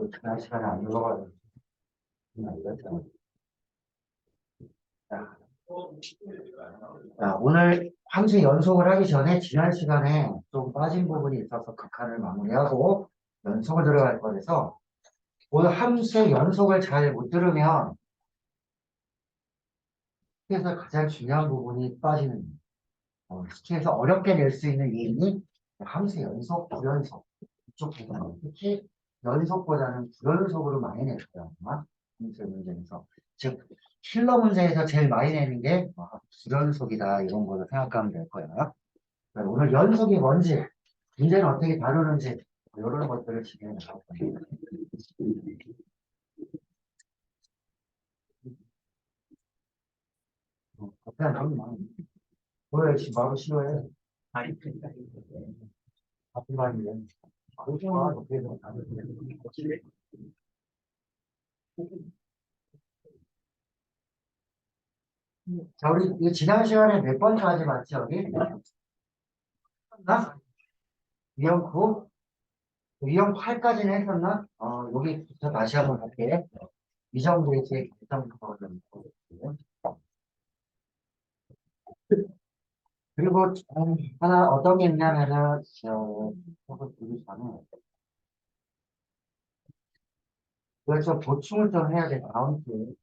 지난 시간에 안 눌러가지고. 자, 오늘 함수 연속을 하기 전에 지난 시간에 좀 빠진 부분이 있어서 극한을 마무리하고 연속을 들어갈 거라서 오늘 함수의 연속을 잘 못 들으면 스키에서 가장 중요한 부분이 빠지는 스키에서 어렵게 낼 수 있는 예인이 함수 연속, 불연속 이쪽 부분 특히 연속보다는 불연속으로 많이 낼 거예요. 함수의 문제에서 즉 킬러 문제에서 제일 많이 내는 게 불연속이다 이런 걸로 생각하면 될 거예요. 오늘 연속이 뭔지 문제는 어떻게 다루는지 이런 것들을 진행해 나갈 겁니다. 그냥 너무 왜 마음 싫어해? 앞으로만 자, 우리 이거 지난 시간에 몇 번까지 봤지, 여기? 했었나? 유형 9? 유형 8까지는 했었나? 여기부터 다시 한번 볼게. 이 정도의 제 결정부터 좀 볼게요. 그리고 하나 어떤 게 있냐면은, 저거 보기 전에, 그래서 보충을 좀 해야 돼, 다음 주에.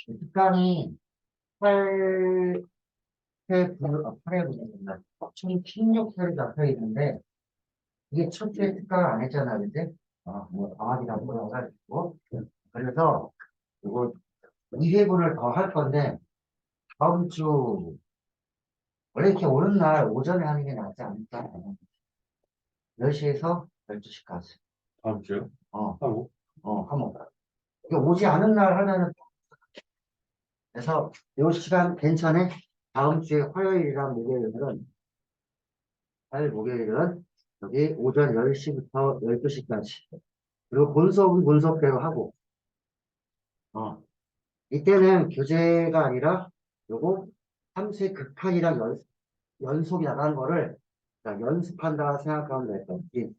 특강이 8회 8회 분입니다. 총 16회를 잡혀 있는데, 이게 첫째 특강 안 했잖아, 그지? 뭐, 방학이라고 그래가지고. 그래서, 이거 2회분을 더 할 건데, 다음 주, 원래 이렇게 오는 날 오전에 하는 게 낫지 않을까? 10시에서 12시까지. 다음 주요? 어, 하고 한번. 이게 오지 않은 날 하면은, 그래서 요 시간 괜찮아? 다음 주에 화요일이랑 목요일은 여기 오전 10시부터 12시까지. 그리고 본수업은 본수업대로 하고, 어, 이때는 교재가 아니라 요거 함수의 극한이랑 연속이라는 거를 그냥 연습한다 생각하면 될 것 같아요.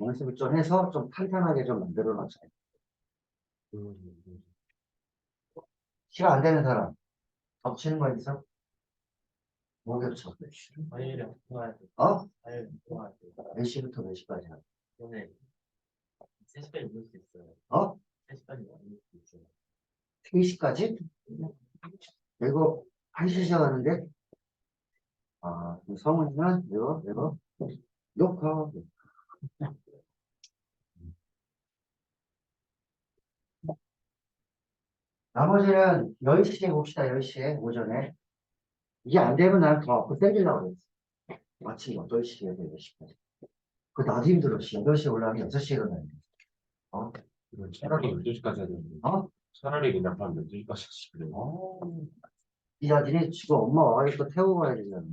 연습을 좀 해서 좀 탄탄하게 좀 만들어 놨어요. 시간 안 되는 사람 겹치는 거 있어? 뭐 겹쳐? 화요일에 통화할 때 어? 화요일에 통화할 때 몇 시부터 몇 시까지 하고? 오늘 3시까지 모을 수 있어요. 3시까지 모을 수 있어요. 3시까지? 이거 1시 시작하는데 성은이는 이거 녹화. 나머지는 10시에 봅시다. 10시에 오전에. 이게 안 되면 나는 더 앞으로 땡기려고 그랬어. 마침 8시에서 10시까지. 그 나도 힘들어. 8시에 올라가면 6시에 일어나야 돼. 어? 차라리 12시까지 해야 되는데 차라리 그냥 밤 12시까지 하시면 야, 니네 지금 엄마 와가지고 태우고 가야 되잖아.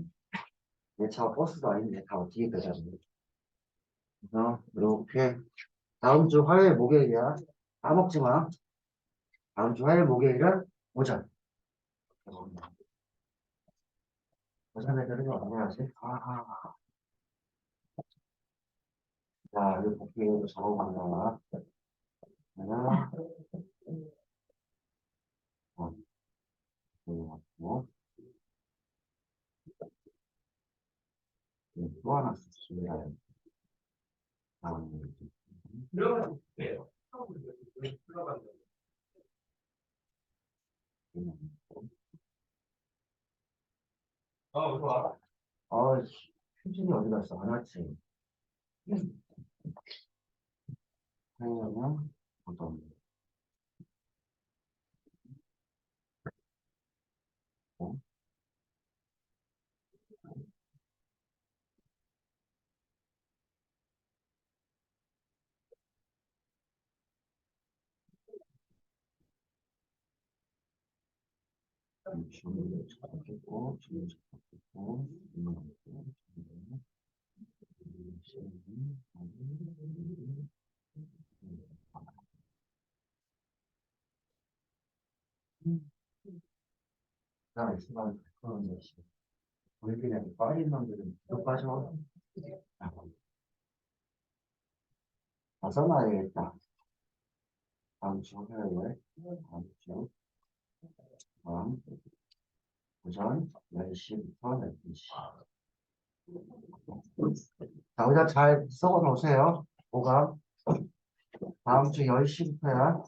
내 차가 버스도 아닌데 다 어떻게 가자고. 이렇게. 다음 주 화요일, 목요일이야. 까먹지 마. 다음 주 화요일, 목요일은 오전. 오전 애들은 언제 하지? 자, 여기 복귀로 적어본다. 하나, 뭐, 또 하나 쓰시면 좋아. 휴진이 어디 갔어? 안 왔지? 하려면, 어떤, 뭐? 주문을 잡겠고, 주문을 잡겠고, 나 있으면 그런 것이 우리들이 빠진 놈들은 또 빠져. 써놔야 되겠다. 다음 주 화요일, 다음 주, 오전 10시부터 12시. 자, 의자 잘 썩어 놓으세요. 보강. 다음 주 10시부터야.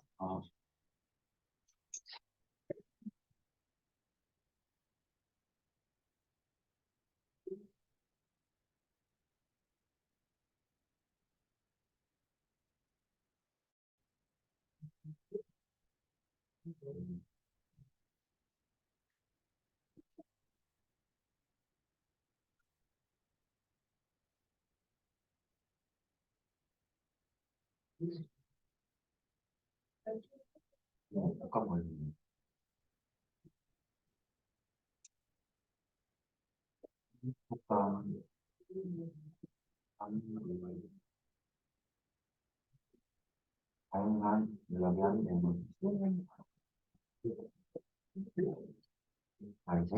잠깐만요. 보강. 다양한 연락이 하게 되는. 자, 이제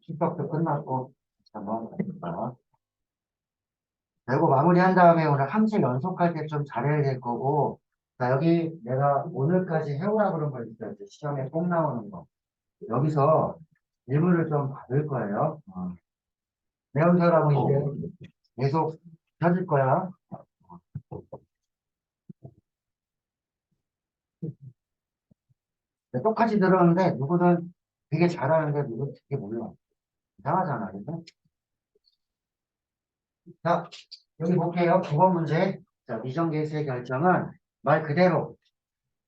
수업도 끝났고, 한번 해볼까요? 그리고 마무리한 다음에 오늘 함수 연속할 때 좀 잘해야 될 거고, 자, 여기 내가 오늘까지 해오라 그런 거 있어요. 이제 시험에 꼭 나오는 거. 여기서 질문을 좀 받을 거예요. 배운 사람은 이제 계속 찾을 거야. 똑같이 들었는데, 누구는 되게 잘하는데, 누구는 되게 몰라. 이상하잖아, 그죠? 자, 여기 볼게요. 9번 문제. 자, 미정계수의 결정은 말 그대로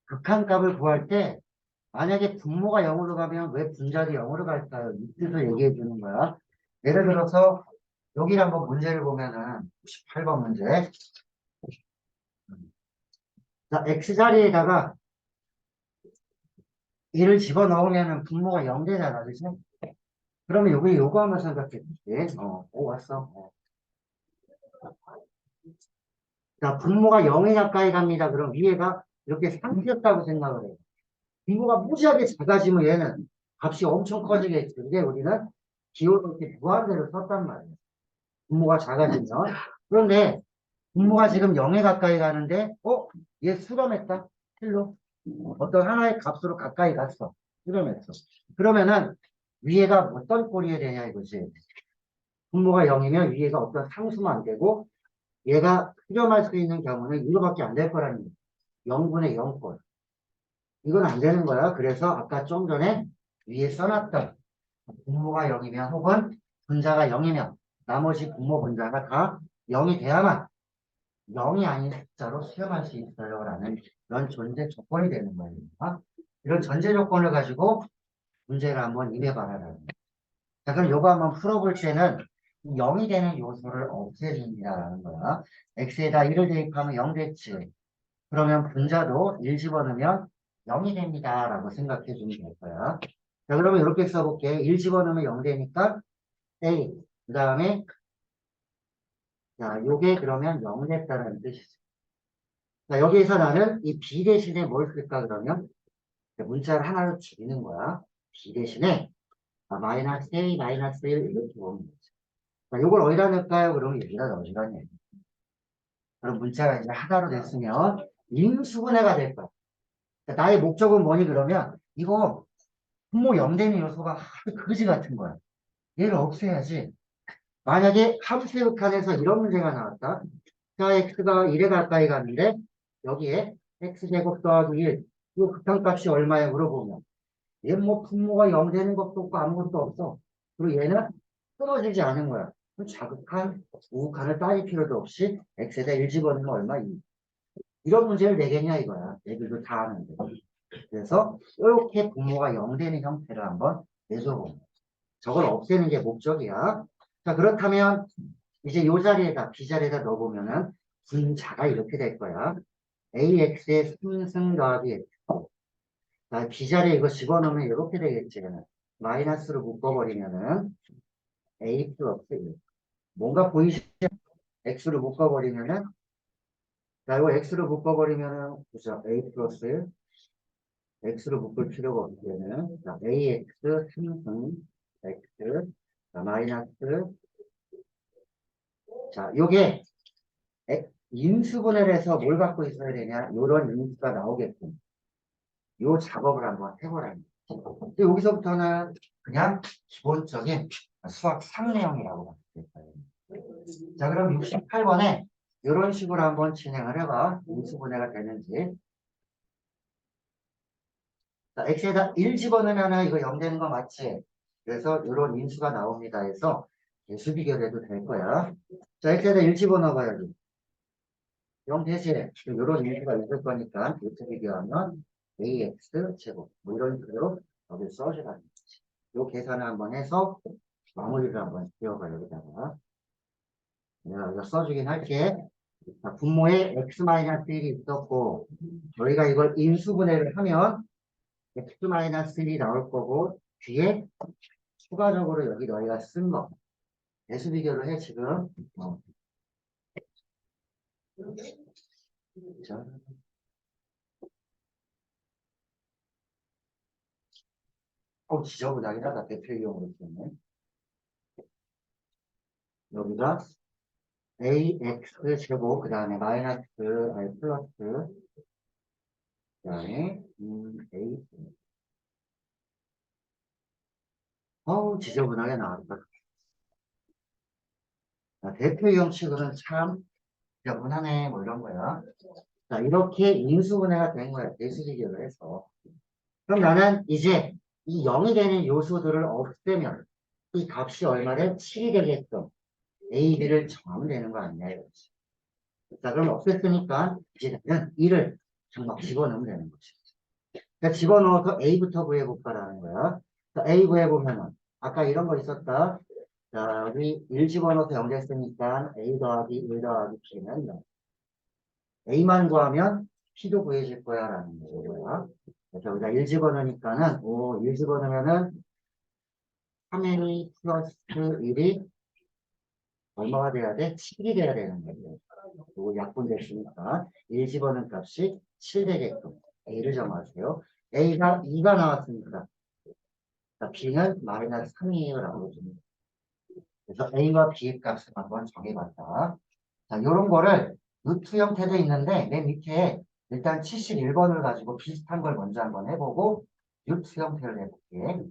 극한값을 구할 때 만약에 분모가 0으로 가면 왜 분자도 0으로 갈까요? 이 뜻을 얘기해 주는 거야. 예를 들어서 여기 한번 문제를 보면은 18번 문제. 자, x자리에다가 1을 집어넣으면은 분모가 0 되잖아. 그치? 그러면 여기 요거 한번 생각해 볼게. 오, 왔어. 자, 분모가 0에 가까이 갑니다. 그럼 위에가 이렇게 3였다고 생각을 해요. 분모가 무지하게 작아지면 얘는 값이 엄청 커지겠죠. 근데 우리는 기호를 이렇게 무한대로 썼단 말이에요. 분모가 작아지면. 그런데 분모가 지금 0에 가까이 가는데, 얘 수렴했다. 실로. 어떤 하나의 값으로 가까이 갔어. 수렴했어. 그러면은 위에가 어떤 꼴이 되냐 이거지. 분모가 0이면 위에가 어떤 상수만 안 되고 얘가 수렴할 수 있는 경우는 이거밖에 안 될 거라는 거야. 0분의 0꼴. 이건 안 되는 거야. 그래서 아까 좀 전에 위에 써놨던 분모가 0이면 혹은 분자가 0이면 나머지 분모 분자가 다 0이 돼야만 0이 아닌 숫자로 수렴할 수 있어요. 라는 이런 존재 조건이 되는 거예요. 이런 전제 조건을 가지고 문제를 한번 임해봐라. 자, 그럼 요거 한번 풀어볼 때는 0이 되는 요소를 없애줍니다라는 거야. x에다 1을 대입하면 0 됐지. 그러면 분자도 1 집어넣으면 0이 됩니다. 라고 생각해 주면 될 거야. 자, 그러면 이렇게 써볼게. 1 집어넣으면 0 되니까 A. 그 다음에, 자, 요게 그러면 0 됐다는 뜻이죠. 자, 여기에서 나는 이 B 대신에 뭘 쓸까 그러면? 문자를 하나로 줄이는 거야. B 대신에 마이너스 A, 마이너스 1 이렇게 보면 되죠. 자, 요걸 어디다 넣을까요? 그러면 여기다 넣으시라는 얘기예요. 그럼 문자가 이제 하나로 됐으면 인수분해가 될 거야. 자, 나의 목적은 뭐니 그러면 이거 분모 0 되는 요소가 그지 같은 거야. 얘를 없애야지. 만약에 함수의 극한에서 이런 문제가 나왔다. 자, x가 1에 가까이 가는데 여기에 x제곱 더하기 1. 이 극한값이 얼마야 물어보면 얘 뭐 분모가 0 되는 것도 없고 아무것도 없어. 그리고 얘는 끊어지지 않은 거야. 그럼 자극한, 우극한을 따질 필요도 없이 x에다 1 집어넣으면 얼마? 2. 이런 문제를 내겠냐 이거야. 애들도 다 아는데. 그래서 이렇게 분모가 0 되는 형태를 한번 내줘봅니다. 저걸 없애는 게 목적이야. 자, 그렇다면 이제 요 자리에다 B 자리에다 넣어보면은 분자가 이렇게 될 거야. AX의 3승 더하기 X. 자, B 자리에 이거 집어넣으면 이렇게 되겠지. 마이너스로 묶어버리면은 A 플러스 1. 뭔가 보이시죠? X로 묶어버리면은, 자, 이거 X로 묶어버리면은, 그죠? A 플러스 1. X로 묶을 필요가 없게는, 자, AX 3승 X. 자, 마이너스. 자, 요게 인수분해를 해서 뭘 갖고 있어야 되냐? 요런 인수가 나오게끔. 요 작업을 한번 해보라는 거죠. 근데 여기서부터는 그냥 기본적인 수학 상내형이라고 봐도 될까요? 자, 그럼 68번에 이런 식으로 한번 진행을 해봐. 인수분해가 되는지. 자, x에다 1 집어넣으면 이거 0 되는 거 맞지? 그래서 이런 인수가 나옵니다 해서 개수 비교해도 될 거야. 자, x에다 1 집어넣어봐야지. 0 되지? 이런 인수가 있을 거니까 개수 비교하면 ax 제곱 뭐 이런 식으로 여기 써주라는 거지. 요 계산을 한번 해서 마무리를 한번 지어봐요. 여기다가. 내가 이거 써주긴 할게. 자, 분모에 x-1이 있었고 저희가 이걸 인수분해를 하면 x-1이 나올 거고 뒤에 추가적으로 여기 너희가 쓴 거 배수 비교를 해 지금. 자, 지저분하긴 하다. 대표 이용으로 쓰네. 여기가 ax 제곱 그 다음에 마이너스 아니 플러스 그 다음에 a 지저분하게 나왔다. 자, 대표 이용식으로는 참 지저분하네 뭐 이런 거야. 자, 이렇게 인수분해가 된 거야. 배수 비교를 해서. 그럼 나는 이제 이 0이 되는 요소들을 없애면 이 값이 얼마를 7이 되게끔 A, B를 정하면 되는 거 아니냐 이거지. 자, 그럼 없앴으니까 이제 나는 2를 정말 집어넣으면 되는 거지. 그러니까 집어넣어서 A부터 구해볼까라는 거야. 자, A 구해보면은 아까 이런 거 있었다. 자, 여기 1 집어넣어서 0 됐으니까 A 더하기 1 더하기 B는 0. A만 구하면 P도 구해질 거야 라는 거야. 그래서 여기다 1 집어넣으니까는 1 집어넣으면은 3N 플러스 1이 얼마가 돼야 돼? 7이 돼야 되는 거예요. 요거 약분 됐으니까 1 집어넣은 값이 7 되게끔 A를 정하세요. A가 2가 나왔으니까 B는 마이너스 3이에요 라고 줍니다. 그래서 A와 B의 값을 한번 정해봤다. 자, 요런 거를 루트 형태도 있는데 맨 밑에 일단 71번을 가지고 비슷한 걸 먼저 한번 해보고 루트 형태를 해볼게.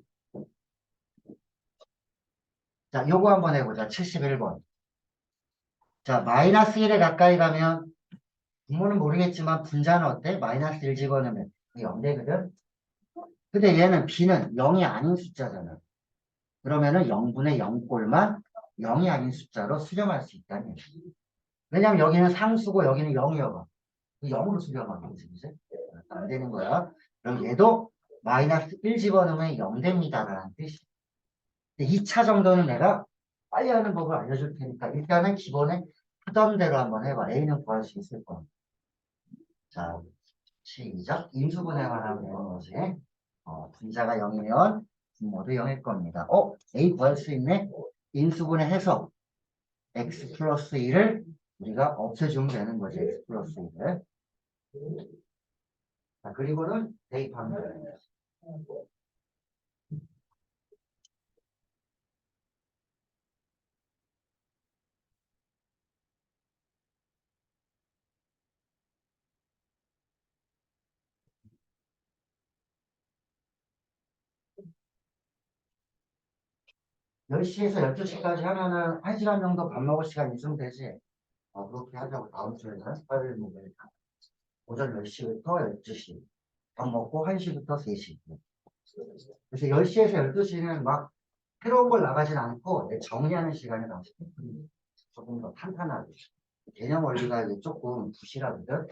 자, 요거 한번 해보자. 71번. 자, 마이너스 1에 가까이 가면 분모는 모르겠지만 분자는 어때? 마이너스 1 집어넣으면 0 되거든? 근데 얘는 B는 0이 아닌 숫자잖아. 그러면은 0분의 0꼴만 0이 아닌 숫자로 수렴할 수 있다는 얘기. 왜냐면 여기는 상수고 여기는 0이어가. 0으로 수렴하는 거지, 이제. 안 되는 거야. 그럼 얘도 마이너스 1 집어넣으면 0 됩니다라는 뜻이야. 2차 정도는 내가 빨리 하는 법을 알려줄 테니까 일단은 기본에 하던 대로 한번 해봐. A는 구할 수 있을 거야. 자, 시작. 인수분해 관하면 되는 거지. 분자가 0이면 분모도 0일 겁니다. A 구할 수 있네? 인수분해 해서 x 플러스 1을 우리가 없애주면 되는 거지. x 플러스 1을. 자, 그리고는 대입하면 되는 거지. 10시에서 12시까지 하면은 1시간 정도 밥 먹을 시간 있으면 되지. 그렇게 하자고 다음 주에는 화요일 목요일 오전 10시부터 12시 밥 먹고 1시부터 3시. 그래서 10시에서 12시는 막 새로운 걸 나가진 않고 정리하는 시간이 나시 조금 더 탄탄하게. 개념 원리가 이제 조금 부실하거든.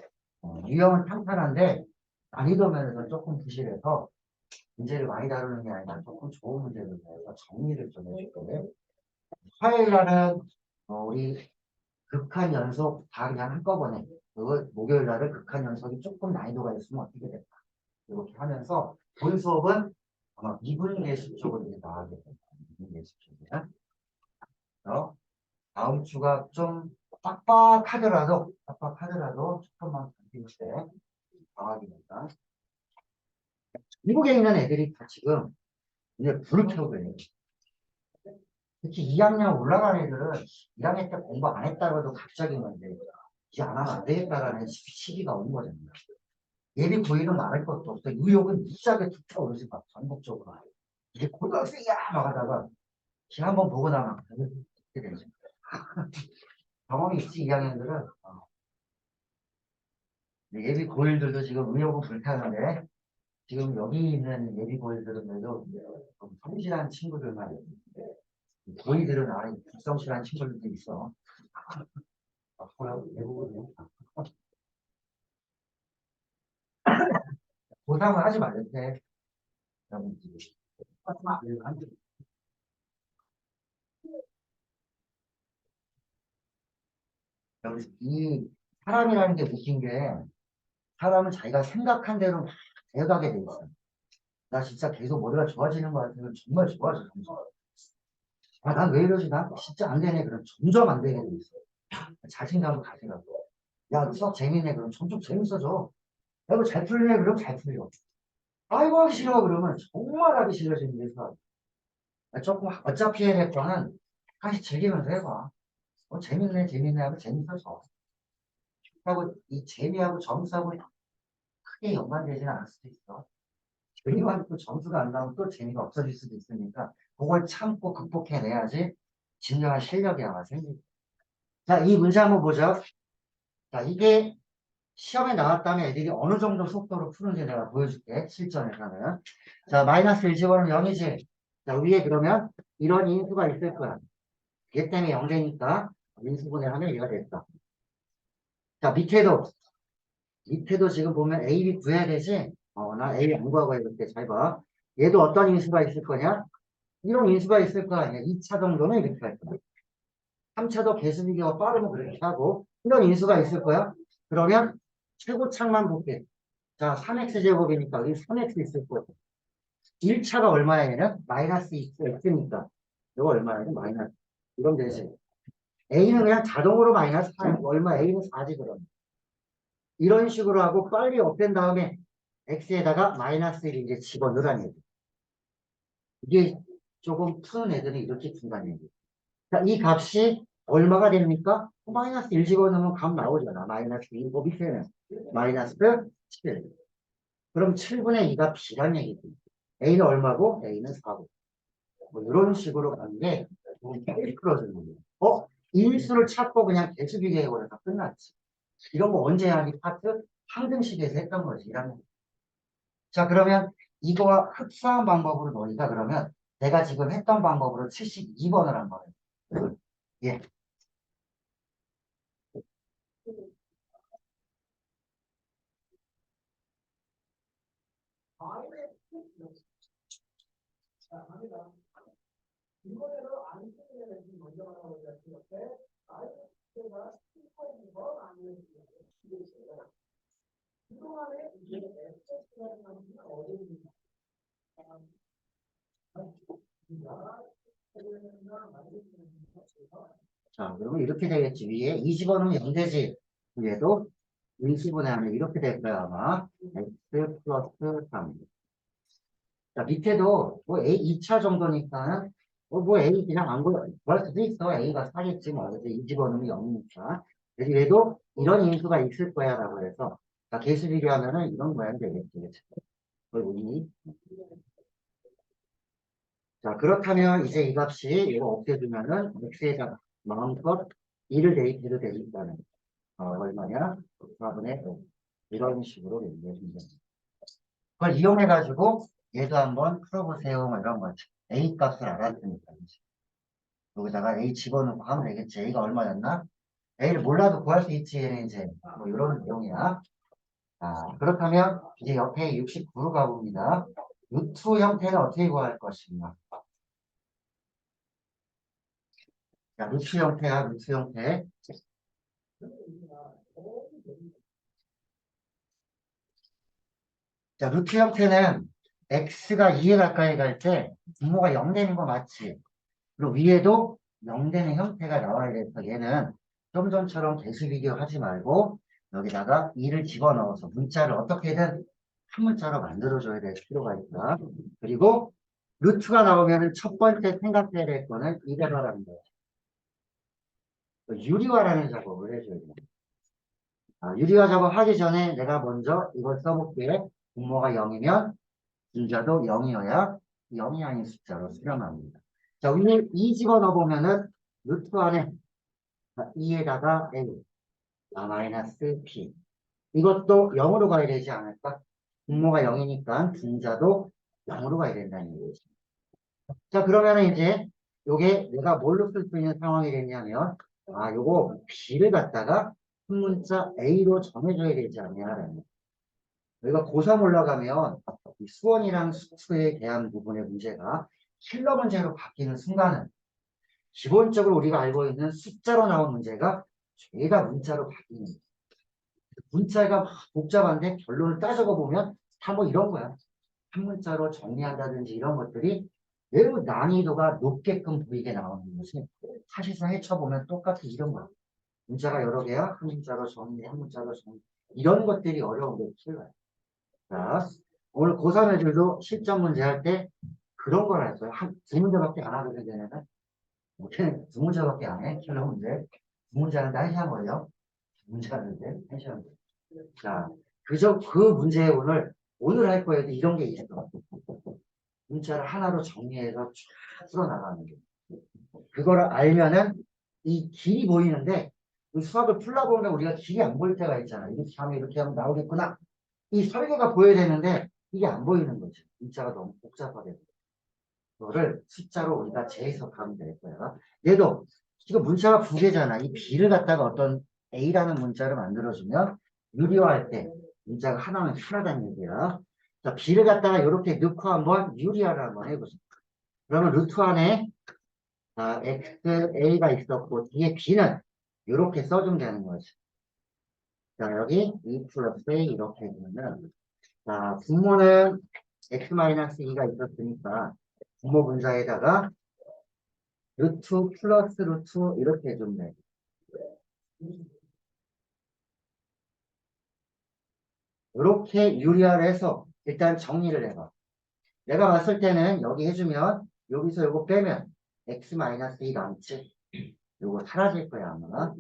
유형은 탄탄한데 난이도 면에서 조금 부실해서 문제를 많이 다루는 게 아니라 조금 좋은 문제를 내서 정리를 좀 해줄 거예요. 화요일 날은 우리 극한 연속 다 그냥 한꺼번에 그걸 목요일 날은 극한 연속이 조금 난이도가 있으면 어떻게 될까 이렇게 하면서 본 수업은 아마 미분 예습 쪽으로 이제 나가게 됩니다. 미분 예습 쪽이야. 그래서 다음 주가 좀 빡빡하더라도 조금만 견딜 때 방학이니까 미국에 있는 애들이 다 지금 이제 불을 켜고 있는 거예요. 특히 2학년 올라간 애들은 1학년 때 공부 안 했다고도 갑자기 문제 이제 안 하면 안 되겠다라는 시기가 온 거잖아요. 예비 고의는 말할 것도 없어. 의욕은 무지하게 툭 오르지 막 전국적으로. 이게 고등학생이야! 막 하다가 시 한번 보고 나면 그렇게 되죠. 경험이 있지, 2학년들은. 예비 고일들도 지금 의욕은 불타는데, 지금 여기 있는 예비 고일들은 그래도 좀 성실한 친구들만, 고이들은 아예 불성실한 친구들도 있어. 대부분은. 보상을 하지 말랬대. 여기 이 사람이라는 게 웃긴 게 사람은 자기가 생각한 대로 막 되어가게 돼 있어. 나 진짜 계속 머리가 좋아지는 것 같으면 정말 좋아져. 점점. 아, 난 왜 이러지? 나 진짜 안 되네. 그럼 점점 안 되게 돼 있어. 자신감을 가지라고. 야, 수업 재밌네. 그럼 점점 재밌어져. 야, 이거 잘 풀리네. 그럼 잘 풀려. 아이고, 하기 싫어. 그러면 정말 하기 싫어지는 데서 조금 어차피 해야 될 거는 다시 즐기면서 해봐. 재밌네, 재밌네 하고 재밌어져. 하고 이 재미하고 점수하고 크게 연관되지는 않을 수도 있어. 재미만 또 점수가 안 나오면 또 재미가 없어질 수도 있으니까 그걸 참고 극복해내야지 진정한 실력이 아마 생기고. 자, 이 문제 한번 보죠. 자, 이게 시험에 나왔다면 애들이 어느 정도 속도로 푸는지 내가 보여줄게. 실전에서는. 자, 마이너스 1 집어넣으면 0이지. 자, 위에 그러면 이런 인수가 있을 거야. 얘 때문에 0되니까 인수분해 하면 얘가 됐다. 자, 밑에도 지금 보면 A, B 구해야 되지? 나 A 안 구하고 해볼게. 잘 봐. 얘도 어떤 인수가 있을 거냐? 이런 인수가 있을 거 아니야. 2차 정도는 이렇게 할 거야. 3차도 개수비교가 빠르면 그렇게 하고, 이런 인수가 있을 거야. 그러면 최고창만 볼게. 자, 3x제곱이니까 여기 3x 있을 거야. 1차가 얼마야, 얘는? 마이너스 x니까. 이거 얼마야? 마이너스. 이건 되지. A는 그냥 자동으로 마이너스 4. 얼마? A는 4지, 그럼. 이런 식으로 하고 빨리 업된 다음에 x에다가 마이너스 1 이제 집어넣으라는 얘기. 이게 조금 푸는 애들은 이렇게 푼다는 얘기. 자, 이 값이 얼마가 됩니까? 마이너스 1 집어넣으면 값 나오잖아. 마이너스 2, 그 밑에는 마이너스 7. 그럼 7분의 2가 b란 얘기지. A는 얼마고? A는 4고. 뭐 이런 식으로 가는 게 빨리 풀어주는 거예요. 인수를 찾고 그냥 개수비교해버려서 끝났지. 이런 거 언제 하니 파트? 항등식에서 했던 거지. 자, 그러면 이거와 흡사한 방법으로 너희가 그러면 내가 지금 했던 방법으로 72번을 한 거예요. 예. 자, 그러면 이렇게 되겠지. 위에 20원은 0되지. 위에도 20분의 하면 이렇게 될 거야, 아마. x 플러스 3. 자, 밑에도 뭐 A 2차 정도니까는 뭐 A 그냥 안 구할 수도 있어. A가 4겠지. 뭐. 그래서 20원은 0이니까. 그래서 얘도 이런 인수가 있을 거야, 라고 해서. 자, 개수 비교하면은 이런 모양이 되겠지. 그치? 그걸 보니. 자, 그렇다면 이제 이 값이 이거 없애주면은 x에다가 마음껏 1을 대입해도 되니까는 얼마냐? 4분의 5. 이런 식으로 얘기해준다. 그걸 이용해가지고 얘도 한번 풀어보세요. 뭐 이런 거지. A 값을 알았으니까. 여기다가 A 집어넣고 하면 되겠지. A가 얼마였나? A를 몰라도 구할 수 있지. 얘는 이제 뭐 이런 내용이야. 자, 그렇다면 이제 옆에 69로 가봅니다. 루트 형태는 어떻게 구할 것인가? 자, 루트 형태야, 루트 형태. 자, 루트 형태는 x가 2에 가까이 갈 때 분모가 0 되는 거 맞지? 그리고 위에도 0 되는 형태가 나와야 돼서 얘는 좀 전처럼 개수 비교하지 말고 여기다가 2를 집어넣어서 문자를 어떻게든 한 문자로 만들어줘야 될 필요가 있다. 그리고 루트가 나오면 첫 번째 생각해야 될 거는 이대로라는 거예요. 유리화라는 작업을 해줘야 돼요. 유리화 작업하기 전에 내가 먼저 이걸 써볼게. 분모가 0이면 분자도 0이어야 0이 아닌 숫자로 수렴합니다. 자, 위에 2 집어넣어보면은 루트 안에 2에다가 A, 마이너스 P. 이것도 0으로 가야 되지 않을까? 분모가 0이니까 분자도 0으로 가야 된다는 얘기죠. 자, 그러면은 이제 요게 내가 뭘로 쓸 수 있는 상황이 됐냐면, 요거 B를 갖다가 한 문자 A로 정해줘야 되지 않냐라는 거. 여기가 고3 올라가면 이 수원이랑 수투에 대한 부분의 문제가 킬러 문제로 바뀌는 순간은 기본적으로 우리가 알고 있는 숫자로 나온 문제가 죄다 문자로 바뀌는 거예요. 문자가 막 복잡한데 결론을 따져가 보면 다 뭐 이런 거야. 한 문자로 정리한다든지 이런 것들이 매우 난이도가 높게끔 보이게 나오는 것이 사실상 헤쳐보면 똑같은 이런 거야. 문자가 여러 개야. 한 문자로 정리, 한 문자로 정리. 이런 것들이 어려운 게 틀려요. 자, 오늘 고3 애들도 실전 문제 할 때 그런 걸 할 거예요. 두 문제밖에 안 하거든, 걔네는. 걔는 두 문제밖에 안 해. 킬러 문제. 두 문제 하는데 1시간 걸려. 두 문제 하는데 1시간 걸려. 자, 그저 그 문제에 오늘 할 거에도 이런 게 있어. 문자를 하나로 정리해서 쫙 풀어나가는 게. 그거를 알면은 이 길이 보이는데 이 수학을 풀다 보면 우리가 길이 안 보일 때가 있잖아. 이렇게 하면 이렇게 하면 나오겠구나. 이 설계가 보여야 되는데 이게 안 보이는 거지. 문자가 너무 복잡하게. 그거를 숫자로 우리가 재해석하면 될 거야. 얘도 지금 문자가 두 개잖아. 이 B를 갖다가 어떤 A라는 문자를 만들어주면 유리화할 때 문자가 하나는 편하다는 얘기야. 자, B를 갖다가 이렇게 넣고 한번 유리화를 한번 해보자. 그러면 루트 안에 X, A가 있었고 뒤에 B는 이렇게 써주면 되는 거지. 자, 여기 2 플러스 A 이렇게 해주면은 분모는 X-2가 있었으니까 분모 분자에다가 루트 플러스 루트 이렇게 해주면 돼. 이렇게 유리화를 해서 일단 정리를 해봐. 내가 봤을 때는 여기 해주면 여기서 요거 빼면 X-2 남지. 요거 사라질 거야 아마.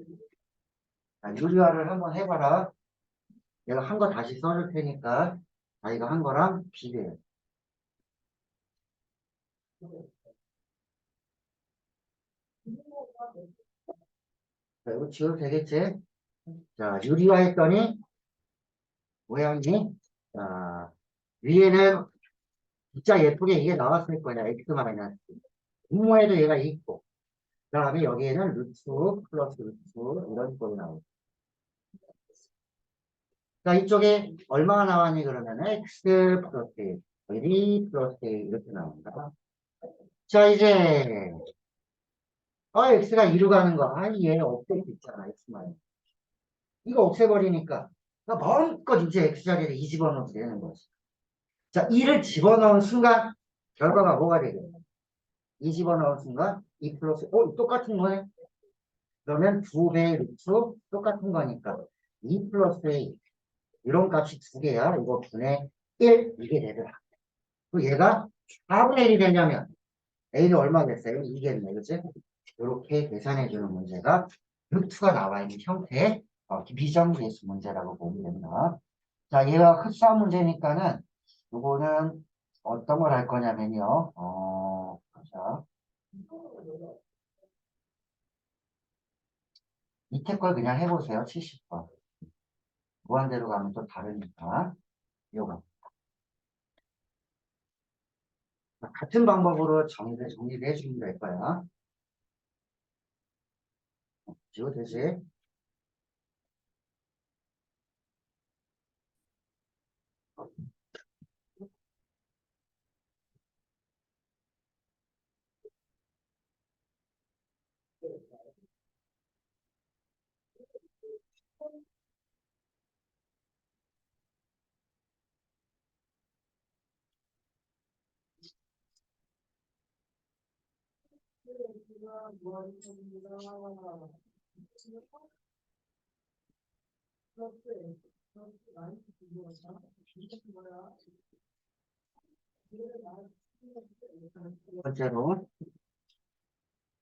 유리화를 한번 해봐라. 내가 한 거 다시 써줄 테니까 이거 한 거랑 비교해. 자, 이거 지워도 되겠지? 자, 유리화 했더니 모양이 자, 위에는 진짜 예쁘게 이게 나왔을 거야. X 마이너스. 분모에도 얘가 있고. 그 다음에 여기에는 루트 플러스 루트 이런 꼴이 나오고. 자, 이쪽에 얼마가 나왔니 그러면 X 플러스 1 플러스 1 이렇게 나옵니다. 자, 이제 X가 2로 가는 거. 얘 없앨 수 있잖아. X 마이너스. 이거 없애버리니까 마음껏 이제 X 자리에 2 집어넣어도 되는 거지. 자, 2를 집어넣은 순간 결과가 뭐가 되겠냐. 2 집어넣은 순간 2 플러스 똑같은 거네. 그러면 2배의 루트 똑같은 거니까 2 플러스 A 이런 값이 두 개야. 이거 분의 1 이게 되더라. 그리고 얘가 4분의 1이 되냐면 A는 얼마 됐어요? 2겠네. 그치? 이렇게 계산해주는 문제가 루트가 나와 있는 형태의 비정계수 문제라고 보면 됩니다. 자, 얘가 흡수한 문제니까는 요거는 어떤 걸 할 거냐면요. 자, 밑에 걸 그냥 해보세요. 70번. 무한대로 가면 또 다르니까. 요거. 같은 방법으로 정리를 해주면 될 거야. 지워 되지? 번째로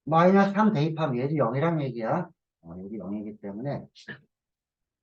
마이너스 3 대입하면 얘도 0이란 얘기야. 얘도 0이기 때문에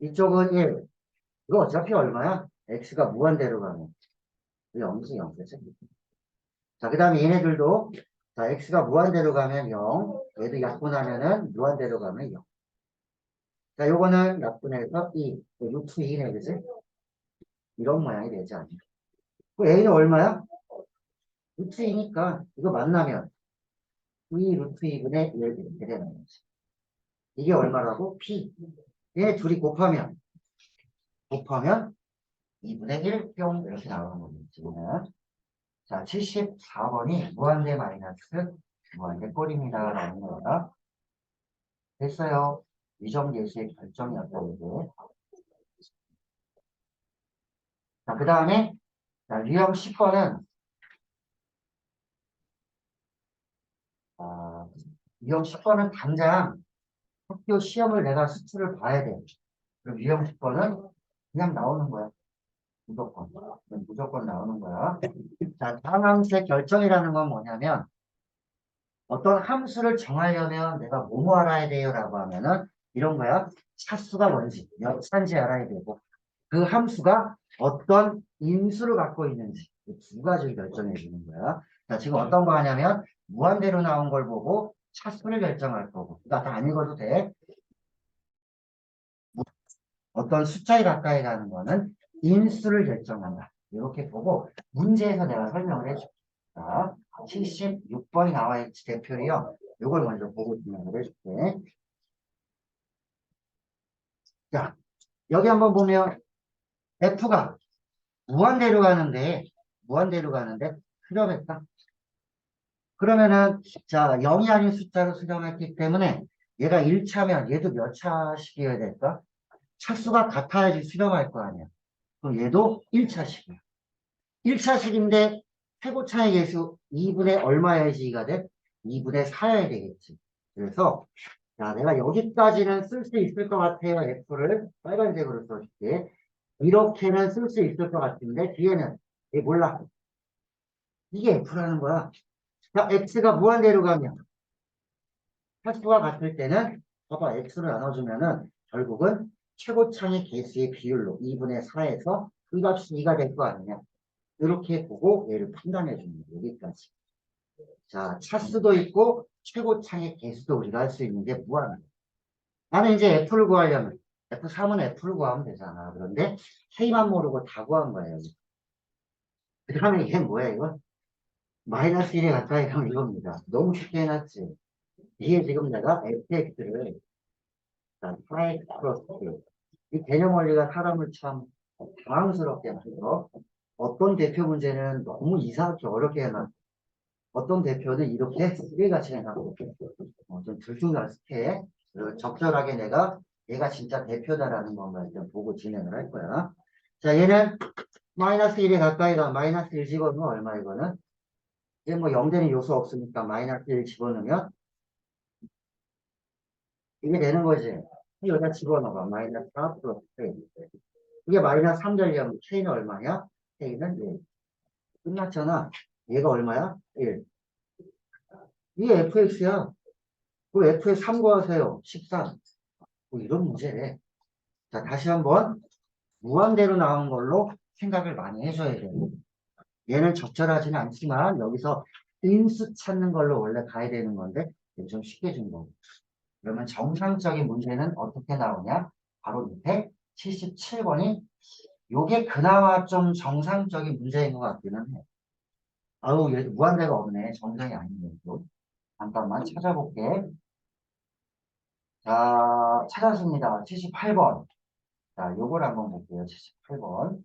이쪽은 1. 이거 어차피 얼마야? x가 무한대로 가면 0이지 0, 그치? 자, 그 다음에 얘네들도 자, x가 무한대로 가면 0, 얘도 약분하면은 무한대로 가면 0. 자, 요거는 약분해서 2, 루트 2네, 그치? 이런 모양이 되지 않냐. 그 a는 얼마야? 루트 2니까 이거 만나면 2 루트 2분의 1 이렇게 되는 거지. 이게 얼마라고? p. 얘 둘이 곱하면 2분의 1 뿅 이렇게 나오는 거지, 지금은. 자, 74번이 무한대 마이너스 무한대 꼴입니다. 라는 거다. 됐어요. 위정 예시의 결정이었다, 이게. 자, 그 다음에, 자, 유형 10번은, 유형 10번은 당장 학교 시험을 내가 수치를 봐야 돼. 그럼 유형 10번은 그냥 나오는 거야. 무조건. 무조건 나오는 거야. 자, 다음 함수의 결정이라는 건 뭐냐면, 어떤 함수를 정하려면 내가 뭐뭐 알아야 돼요? 라고 하면은, 이런 거야. 차수가 뭔지, 몇 차인지 알아야 되고, 그 함수가 어떤 인수를 갖고 있는지 이 두 가지를 결정해 주는 거야. 자, 지금 어떤 거 하냐면 무한대로 나온 걸 보고 차수를 결정할 거고. 그러니까 다 안 읽어도 돼. 어떤 숫자에 가까이 가는 거는 인수를 결정한다. 이렇게 보고 문제에서 내가 설명을 해줄게. 자, 76번이 나와 있지 대표이요. 이걸 먼저 보고 설명을 해줄게. 자, 여기 한번 보면 F가 무한대로 가는데 수렴했다. 그러면은 자 0이 아닌 숫자로 수렴했기 때문에 얘가 1차면 얘도 몇 차식이어야 될까? 차수가 같아야지 수렴할 거 아니야. 그럼 얘도 1차식이야. 1차식인데 최고차의 개수 2분의 얼마여야지 이가 돼? 2분의 4여야 되겠지. 그래서 자 내가 여기까지는 쓸 수 있을 것 같아요. F를 빨간색으로 써줄게. 이렇게는 쓸 수 있을 것 같은데 뒤에는 얘 몰라. 이게 F라는 거야. 자, X가 무한대로 가면 횟수가 같을 때는 봐봐 x로 나눠주면은 결국은 최고차의 개수의 비율로 2분의 4에서 이 값이 2가 될 거 아니냐. 이렇게 보고 얘를 판단해 줍니다. 여기까지. 자, 차수도 있고 최고차의 개수도 우리가 할 수 있는 게 무한이야. 나는 이제 F를 구하려면 F3은 F를 구하면 되잖아. 그런데 K만 모르고 다 구한 거예요. 그 다음에 이게 뭐야 이거? 마이너스 1에 가까이 가면 이겁니다. 너무 쉽게 해놨지. 이게 지금 내가 fx를 파이 플러스 이 개념 원리가 사람을 참 당황스럽게 만들어. 어떤 대표 문제는 너무 이상하게 어렵게 해놔. 어떤 대표는 이렇게 쓰레기같이 해놔고 좀 들쑥날쑥해. 그리고 적절하게 내가 얘가 진짜 대표다라는 것만 좀 보고 진행을 할 거야. 자, 얘는 마이너스 1에 가까이 가 마이너스 1 집어넣으면 얼마 이거는? 이게 뭐 0 되는 요소 없으니까 마이너스 1 집어넣으면 이게 되는 거지. 여기다 집어넣어봐. 마이너스 4 플러스 K. 이게 마이너스 3 되려면 K는 얼마냐? K는 1. 끝났잖아. 얘가 얼마야? 1. 이게 fx야. 그 f에 3 구하세요. 13. 뭐 이런 문제래. 자, 다시 한번 무한대로 나온 걸로 생각을 많이 해줘야 돼요. 얘는 적절하지는 않지만 여기서 인수 찾는 걸로 원래 가야 되는 건데 좀 쉽게 준 거고. 그러면 정상적인 문제는 어떻게 나오냐? 바로 밑에 77번이 요게 그나마 좀 정상적인 문제인 것 같기는 해. 아우, 얘도 무한대가 없네. 정상이 아니네. 또. 잠깐만 찾아볼게. 자, 찾았습니다. 78번. 자, 요걸 한번 볼게요. 78번.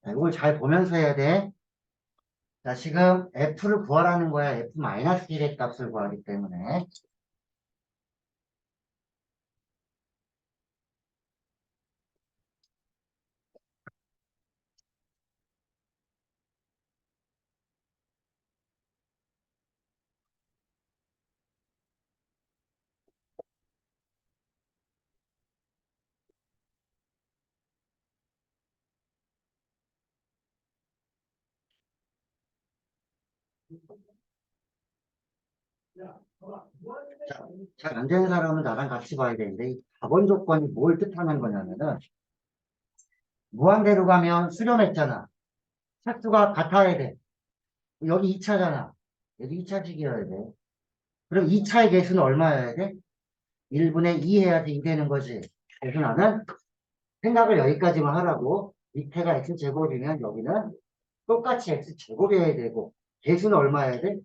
자, 이걸 잘 보면서 해야 돼. 자, 지금 F를 구하라는 거야. F-1의 값을 구하기 때문에. 잘 안 되는 사람은 나랑 같이 봐야 되는데, 이 가번 조건이 뭘 뜻하는 거냐면은, 무한대로 가면 수렴했잖아. 차수가 같아야 돼. 여기 2차잖아. 여기 2차식이어야 돼. 그럼 2차의 개수는 얼마여야 돼? 1분의 2 해야지 2 되는 거지. 그래서 나는 생각을 여기까지만 하라고. 밑에가 x제곱이면 여기는 똑같이 x제곱이어야 되고, 개수는 얼마여야 돼?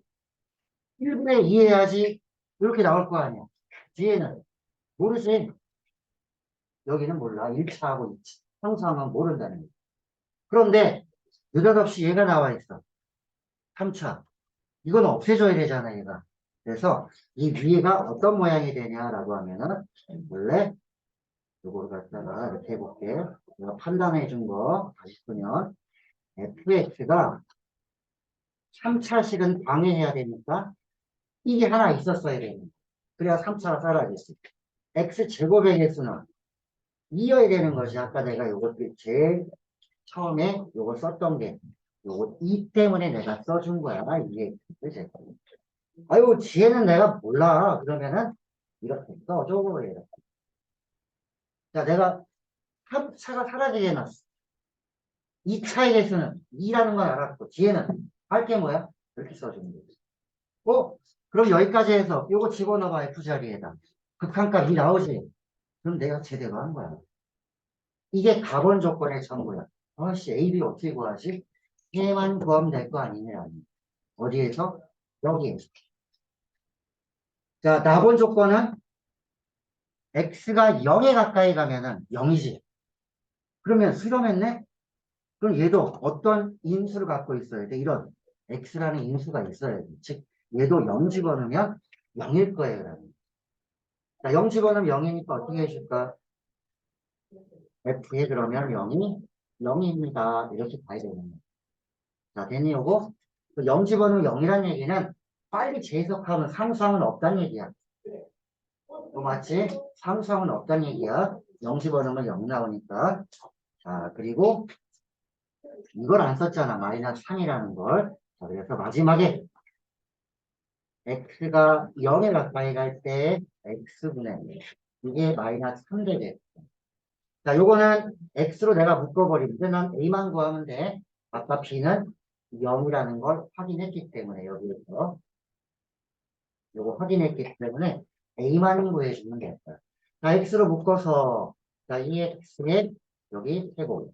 1분의 2 해야지 이렇게 나올 거 아니야. 뒤에는 모르지. 여기는 몰라. 1차하고 2차. 상수하면 모른다는 거야. 그런데 느닷없이 얘가 나와 있어. 3차. 이건 없애줘야 되잖아, 얘가. 그래서 이 위에가 어떤 모양이 되냐라고 하면은, 원래 요걸 갖다가 이렇게 해볼게. 내가 판단해 준 거 다시 보면, fx가 3차식은 방해해야 되니까, 이게 하나 있었어야 되는 거야. 그래야 3차가 사라졌어. x제곱의 개수는 2여야 되는 것이 아까 내가 요것들 제일 처음에 요거 썼던 게 요거 2 때문에 내가 써준 거야. 이게 그치? 아유 지혜는 내가 몰라. 그러면은 이렇게 써줘. 이렇게. 자 내가 3차가 사라지게 해놨어. 2차의 개수는 2라는 건 알았고 지혜는 할 게 뭐야? 이렇게 써주는 거지. 그럼 여기까지 해서 요거 집어넣어봐. F자리에다. 극한값 2 나오지? 그럼 내가 제대로 한 거야. 이게 가번 조건의 전부야. 아씨, A, B 어떻게 구하지? 얘만 구하면 될 거 아니냐. 어디에서? 여기에서. 자, 나번 조건은 X가 0에 가까이 가면은 0이지. 그러면 수렴했네? 그럼 얘도 어떤 인수를 갖고 있어야 돼? 이런 X라는 인수가 있어야 돼. 즉, 얘도 0 집어넣으면 0일 거예요. 라는. 자, 0 집어넣으면 0이니까 어떻게 해줄까? F에 그러면 0이 0입니다. 이렇게 봐야 되는 거야. 자, 됐니, 요거? 0 집어넣으면 0이란 얘기는 빨리 재해석하면 상수항은 없다는 얘기야. 맞지? 상수항은 없다는 얘기야. 0 집어넣으면 0 나오니까. 자, 그리고 이걸 안 썼잖아. 마이너스 3이라는 걸. 자, 그래서 마지막에 x가 0에 가까이 갈 때 x분의 이게 마이너스 3 되겠다. 자, 요거는 x로 내가 묶어버리면 돼. 난 a만 구하면 돼. 아까 b는 0이라는 걸 확인했기 때문에 여기에서 요거 확인했기 때문에 a만 구해주면 됐다. 자, x로 묶어서 자, 2x에 여기 제곱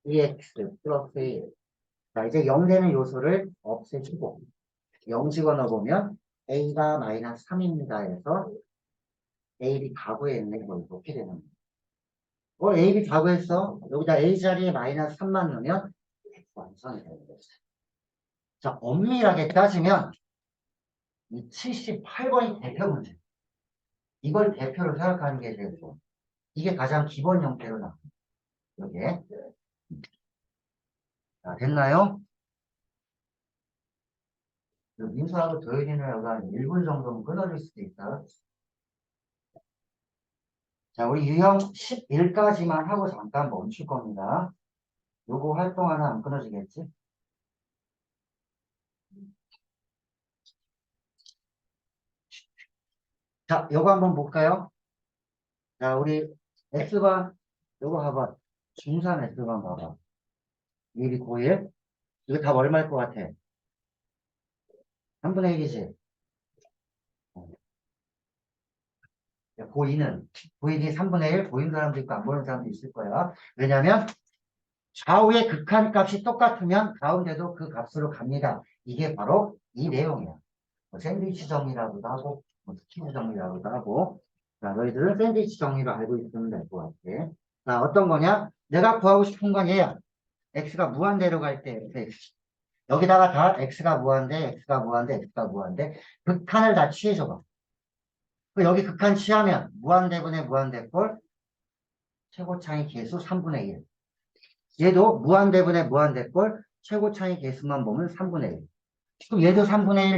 2x 플러스 1. 자, 이제 0 되는 요소를 없애주고 0 집어넣어보면 a가 마이너스 3입니다 해서 a, b 가구했네. 뭐 이렇게 되는 거예요. a, b 가구했어. 여기다 a 자리에 마이너스 3만 넣으면 완성이 되는 거죠. 자, 엄밀하게 따지면 이 78번이 대표 문제. 이걸 대표로 생각하는 게 제일 좋아. 이게 가장 기본 형태로 나와요. 여기에. 자, 됐나요? 민수하고 도현이는 약간 1분 정도는 끊어질 수도 있다. 자, 우리 유형 11까지만 하고 잠깐 멈출 겁니다. 요거 활동 하나 안 끊어지겠지? 자, 요거 한번 볼까요? 자, 우리 X반, 요거 봐봐. 중3 X반 봐봐. 미리 고1. 이거 다 얼마일 것 같아? 3분의 1이지? 고2이 3분의 1, 보이는 사람도 있고 안 보이는 사람도 있을 거야. 왜냐면 좌우의 극한값이 똑같으면 가운데도 그 값으로 갑니다. 이게 바로 이 내용이야. 뭐 샌드위치 정리라고도 하고, 뭐 스키즈 정리라고도 하고. 자, 너희들은 샌드위치 정리로 알고 있으면 될 것 같아. 자, 어떤 거냐? 내가 구하고 싶은 건 얘야. x가 무한대로 갈 때 fx. 여기다가 다 x가 무한대, x가 무한대, x가 무한대. 극한을 다 취해줘봐. 그 여기 극한 취하면 무한대분의 무한대꼴 최고차이 계수 3분의 1. 얘도 무한대분의 무한대꼴 최고차이 계수만 보면 3분의 1. 그럼 얘도 3분의 1